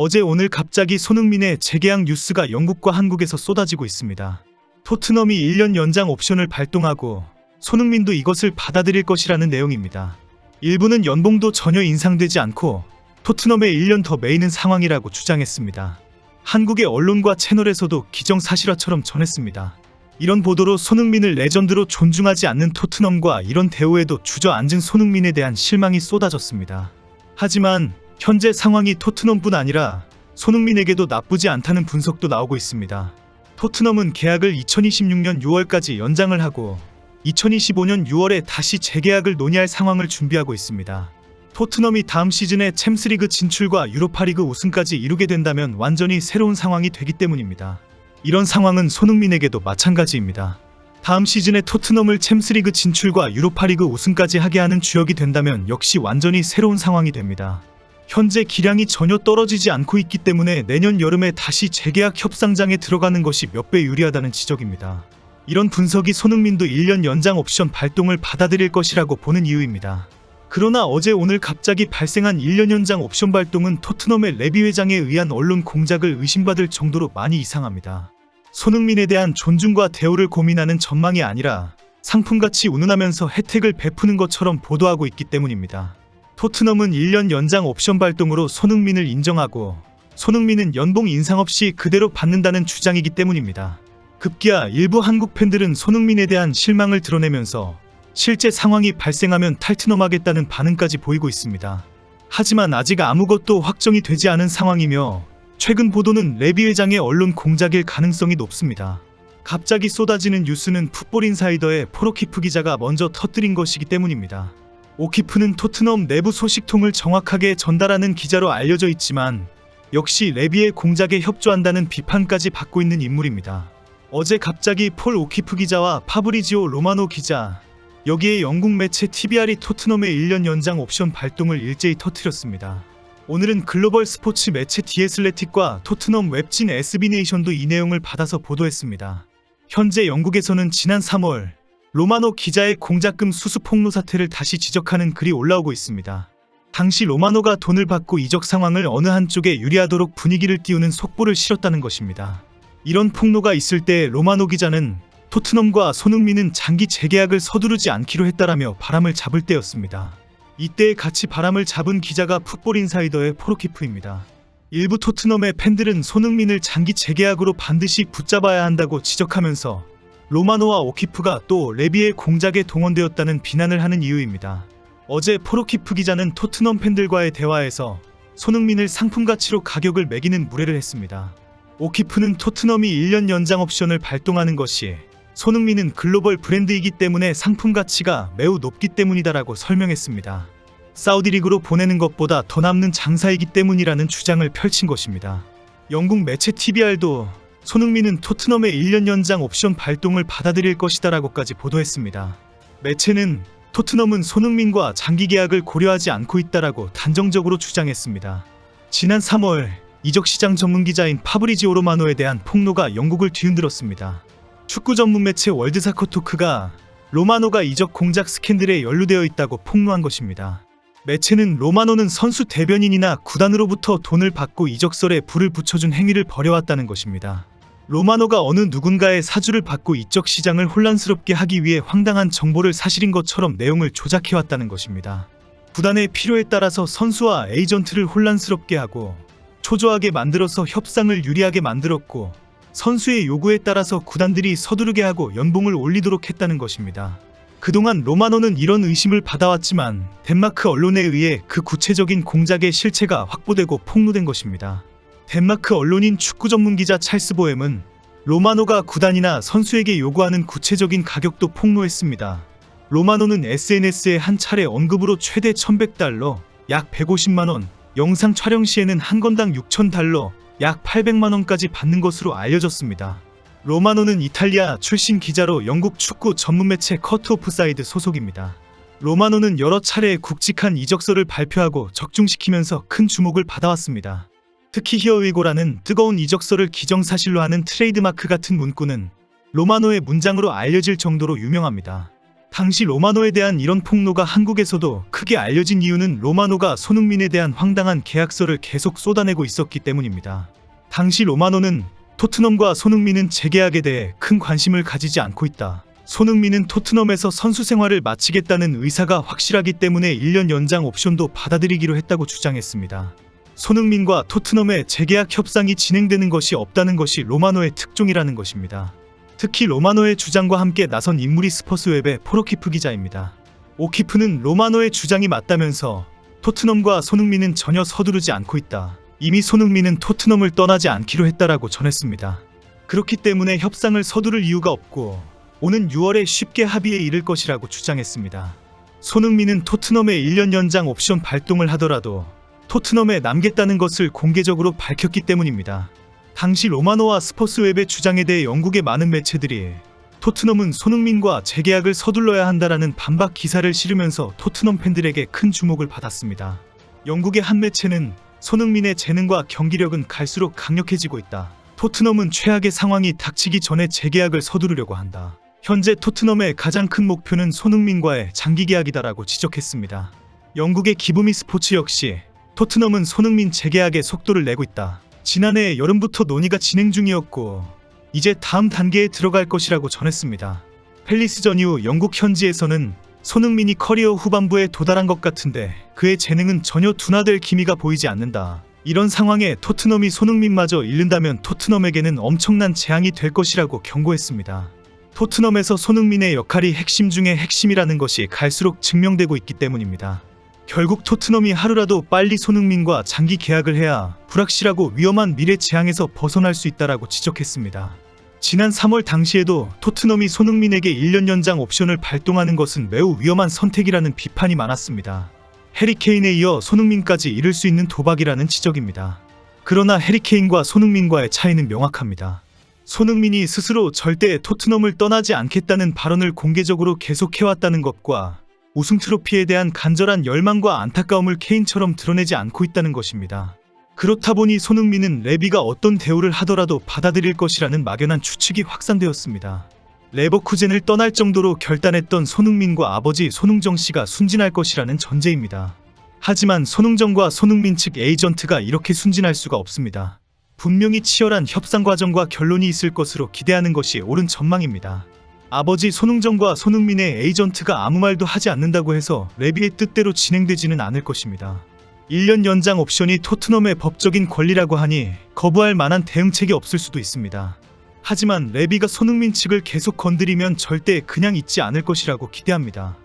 어제 오늘 갑자기 손흥민의 재계약 뉴스가 영국과 한국에서 쏟아지고 있습니다. 토트넘이 1년 연장 옵션을 발동하고 손흥민도 이것을 받아들일 것이라는 내용입니다. 일부는 연봉도 전혀 인상되지 않고 토트넘에 1년 더 매이는 상황이라고 주장했습니다. 한국의 언론과 채널에서도 기정사실화처럼 전했습니다. 이런 보도로 손흥민을 레전드로 존중하지 않는 토트넘과 이런 대우에도 주저앉은 손흥민에 대한 실망이 쏟아졌습니다. 하지만 현재 상황이 토트넘뿐 아니라 손흥민에게도 나쁘지 않다는 분석도 나오고 있습니다. 토트넘은 계약을 2026년 6월까지 연장을 하고 2025년 6월에 다시 재계약을 논의할 상황을 준비하고 있습니다. 토트넘이 다음 시즌에 챔스리그 진출과 유로파리그 우승까지 이루게 된다면 완전히 새로운 상황이 되기 때문입니다. 이런 상황은 손흥민에게도 마찬가지입니다. 다음 시즌에 토트넘을 챔스리그 진출과 유로파리그 우승까지 하게 하는 주역이 된다면 역시 완전히 새로운 상황이 됩니다. 현재 기량이 전혀 떨어지지 않고 있기 때문에 내년 여름에 다시 재계약 협상장에 들어가는 것이 몇 배 유리하다는 지적입니다. 이런 분석이 손흥민도 1년 연장 옵션 발동을 받아들일 것이라고 보는 이유입니다. 그러나 어제 오늘 갑자기 발생한 1년 연장 옵션 발동은 토트넘의 레비 회장에 의한 언론 공작을 의심받을 정도로 많이 이상합니다. 손흥민에 대한 존중과 대우를 고민하는 전망이 아니라 상품같이 운운하면서 혜택을 베푸는 것처럼 보도하고 있기 때문입니다. 토트넘은 1년 연장 옵션 발동으로 손흥민을 인정하고 손흥민은 연봉 인상 없이 그대로 받는다는 주장이기 때문입니다. 급기야 일부 한국 팬들은 손흥민에 대한 실망을 드러내면서 실제 상황이 발생하면 탈트넘하겠다는 반응까지 보이고 있습니다. 하지만 아직 아무것도 확정이 되지 않은 상황이며 최근 보도는 레비 회장의 언론 공작일 가능성이 높습니다. 갑자기 쏟아지는 뉴스는 풋볼인사이더의 포로키프 기자가 먼저 터뜨린 것이기 때문입니다. 오키프는 토트넘 내부 소식통을 정확하게 전달하는 기자로 알려져 있지만 역시 레비의 공작에 협조한다는 비판까지 받고 있는 인물입니다. 어제 갑자기 폴 오키프 기자와 파브리지오 로마노 기자, 여기에 영국 매체 TVR이 토트넘의 1년 연장 옵션 발동을 일제히 터뜨렸습니다. 오늘은 글로벌 스포츠 매체 디애슬레틱과 토트넘 웹진 SB네이션도 이 내용을 받아서 보도했습니다. 현재 영국에서는 지난 3월 로마노 기자의 공작금 수수 폭로 사태를 다시 지적하는 글이 올라오고 있습니다. 당시 로마노가 돈을 받고 이적 상황을 어느 한쪽에 유리하도록 분위기를 띄우는 속보를 실었다는 것입니다. 이런 폭로가 있을 때 로마노 기자는 토트넘과 손흥민은 장기 재계약을 서두르지 않기로 했다라며 바람을 잡을 때였습니다. 이때 같이 바람을 잡은 기자가 풋볼인사이더의 포로키프입니다. 일부 토트넘의 팬들은 손흥민을 장기 재계약으로 반드시 붙잡아야 한다고 지적하면서 로마노와 오키프가 또 레비의 공작에 동원되었다는 비난을 하는 이유입니다. 어제 포로키프 기자는 토트넘 팬들과의 대화에서 손흥민을 상품 가치로 가격을 매기는 무례를 했습니다. 오키프는 토트넘이 1년 연장 옵션을 발동하는 것이 손흥민은 글로벌 브랜드이기 때문에 상품 가치가 매우 높기 때문이다라고 설명했습니다. 사우디 리그로 보내는 것보다 더 남는 장사이기 때문이라는 주장을 펼친 것입니다. 영국 매체 TVR도 손흥민은 토트넘의 1년 연장 옵션 발동을 받아들일 것이다라고까지 보도했습니다. 매체는 토트넘은 손흥민과 장기 계약을 고려하지 않고 있다라고 단정적으로 주장했습니다. 지난 3월 이적시장 전문기자인 파브리지오 로마노에 대한 폭로가 영국을 뒤흔들었습니다. 축구 전문 매체 월드사커토크가 로마노가 이적 공작 스캔들에 연루되어 있다고 폭로한 것입니다. 매체는 로마노는 선수 대변인이나 구단으로부터 돈을 받고 이적설에 불을 붙여준 행위를 벌여왔다는 것입니다. 로마노가 어느 누군가의 사주를 받고 이적 시장을 혼란스럽게 하기 위해 황당한 정보를 사실인 것처럼 내용을 조작해왔다는 것입니다. 구단의 필요에 따라서 선수와 에이전트를 혼란스럽게 하고 초조하게 만들어서 협상을 유리하게 만들었고 선수의 요구에 따라서 구단들이 서두르게 하고 연봉을 올리도록 했다는 것입니다. 그동안 로마노는 이런 의심을 받아왔지만 덴마크 언론에 의해 그 구체적인 공작의 실체가 확보되고 폭로된 것입니다. 덴마크 언론인 축구 전문 기자 찰스 보엠은 로마노가 구단이나 선수에게 요구하는 구체적인 가격도 폭로했습니다. 로마노는 SNS에 한 차례 언급으로 최대 1100달러, 약 150만원, 영상 촬영 시에는 한 건당 6000달러, 약 800만원까지 받는 것으로 알려졌습니다. 로마노는 이탈리아 출신 기자로 영국 축구 전문 매체 커트 오프사이드 소속입니다. 로마노는 여러 차례 굵직한 이적설을 발표하고 적중시키면서 큰 주목을 받아왔습니다. 특히 히어위고라는 뜨거운 이적설을 기정사실로 하는 트레이드마크 같은 문구는 로마노의 문장으로 알려질 정도로 유명합니다. 당시 로마노에 대한 이런 폭로가 한국에서도 크게 알려진 이유는 로마노가 손흥민에 대한 황당한 계약서를 계속 쏟아내고 있었기 때문입니다. 당시 로마노는 토트넘과 손흥민은 재계약에 대해 큰 관심을 가지지 않고 있다. 손흥민은 토트넘에서 선수 생활을 마치겠다는 의사가 확실하기 때문에 1년 연장 옵션도 받아들이기로 했다고 주장했습니다. 손흥민과 토트넘의 재계약 협상이 진행되는 것이 없다는 것이 로마노의 특종이라는 것입니다. 특히 로마노의 주장과 함께 나선 인물이 스퍼스웹의 포로키프 기자입니다. 오키프는 로마노의 주장이 맞다면서 토트넘과 손흥민은 전혀 서두르지 않고 있다. 이미 손흥민은 토트넘을 떠나지 않기로 했다라고 전했습니다. 그렇기 때문에 협상을 서두를 이유가 없고 오는 6월에 쉽게 합의에 이를 것이라고 주장했습니다. 손흥민은 토트넘의 1년 연장 옵션 발동을 하더라도 토트넘에 남겠다는 것을 공개적으로 밝혔기 때문입니다. 당시 로마노와 스퍼스웹의 주장에 대해 영국의 많은 매체들이 토트넘은 손흥민과 재계약을 서둘러야 한다라는 반박 기사를 실으면서 토트넘 팬들에게 큰 주목을 받았습니다. 영국의 한 매체는 손흥민의 재능과 경기력은 갈수록 강력해지고 있다. 토트넘은 최악의 상황이 닥치기 전에 재계약을 서두르려고 한다. 현재 토트넘의 가장 큰 목표는 손흥민과의 장기 계약이다라고 지적했습니다. 영국의 기브미 스포츠 역시 토트넘은 손흥민 재계약에 속도를 내고 있다. 지난해 여름부터 논의가 진행 중이었고 이제 다음 단계에 들어갈 것이라고 전했습니다. 팰리스전 이후 영국 현지에서는 손흥민이 커리어 후반부에 도달한 것 같은데 그의 재능은 전혀 둔화될 기미가 보이지 않는다. 이런 상황에 토트넘이 손흥민마저 잃는다면 토트넘에게는 엄청난 재앙이 될 것이라고 경고했습니다. 토트넘에서 손흥민의 역할이 핵심 중의 핵심이라는 것이 갈수록 증명되고 있기 때문입니다. 결국 토트넘이 하루라도 빨리 손흥민과 장기 계약을 해야 불확실하고 위험한 미래 재앙에서 벗어날 수 있다라고 지적했습니다. 지난 3월 당시에도 토트넘이 손흥민에게 1년 연장 옵션을 발동하는 것은 매우 위험한 선택이라는 비판이 많았습니다. 해리케인에 이어 손흥민까지 잃을 수 있는 도박이라는 지적입니다. 그러나 해리케인과 손흥민과의 차이는 명확합니다. 손흥민이 스스로 절대 토트넘을 떠나지 않겠다는 발언을 공개적으로 계속해왔다는 것과 우승 트로피에 대한 간절한 열망과 안타까움을 케인처럼 드러내지 않고 있다는 것입니다. 그렇다 보니 손흥민은 레비가 어떤 대우를 하더라도 받아들일 것이라는 막연한 추측이 확산되었습니다. 레버쿠젠을 떠날 정도로 결단했던 손흥민과 아버지 손흥정 씨가 순진할 것이라는 전제입니다. 하지만 손흥정과 손흥민 측 에이전트가 이렇게 순진할 수가 없습니다. 분명히 치열한 협상 과정과 결론이 있을 것으로 기대하는 것이 옳은 전망입니다. 아버지 손흥정과 손흥민의 에이전트가 아무 말도 하지 않는다고 해서 레비의 뜻대로 진행되지는 않을 것입니다. 1년 연장 옵션이 토트넘의 법적인 권리라고 하니 거부할 만한 대응책이 없을 수도 있습니다. 하지만 레비가 손흥민 측을 계속 건드리면 절대 그냥 있지 않을 것이라고 기대합니다.